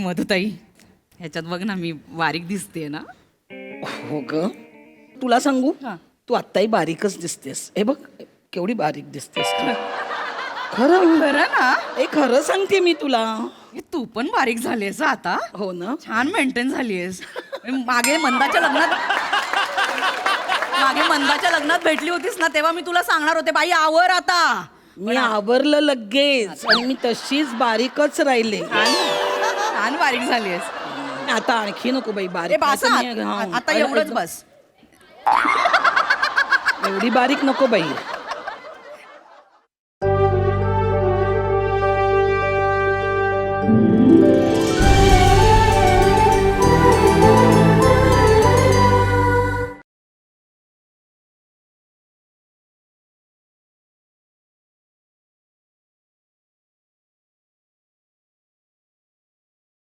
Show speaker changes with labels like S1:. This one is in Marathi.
S1: मधुताई, ह्याच्यात बघ ना, मी बारीक दिसते ना.
S2: हो ग, तुला सांगू
S1: हा.
S2: तू आत्ताही बारीकच दिसतेस. हे बघ केवढी बारीक दिसतेस तू. खरं
S1: खरं ना.
S2: हे खरं सांगते मी तुला.
S1: हे तू पण बारीक झालीस हं आता.
S2: हो ना.
S1: छान मेंटेन झालीयस. मागे मंदाच्या लग्नात भेटली होतीस ना, तेव्हा मी तुला सांगणार होते, बाई आवर आता.
S2: मी आवरलं लगेच आणि मी तशीच बारीकच राहिले.
S1: छान बारीक झालीयस.
S2: आता आणखी नको बाई
S1: ए
S2: बारीक.
S1: बस
S2: आता मी- हा.
S1: आता एवढंच बस.
S2: एवढी बारीक नको बाई.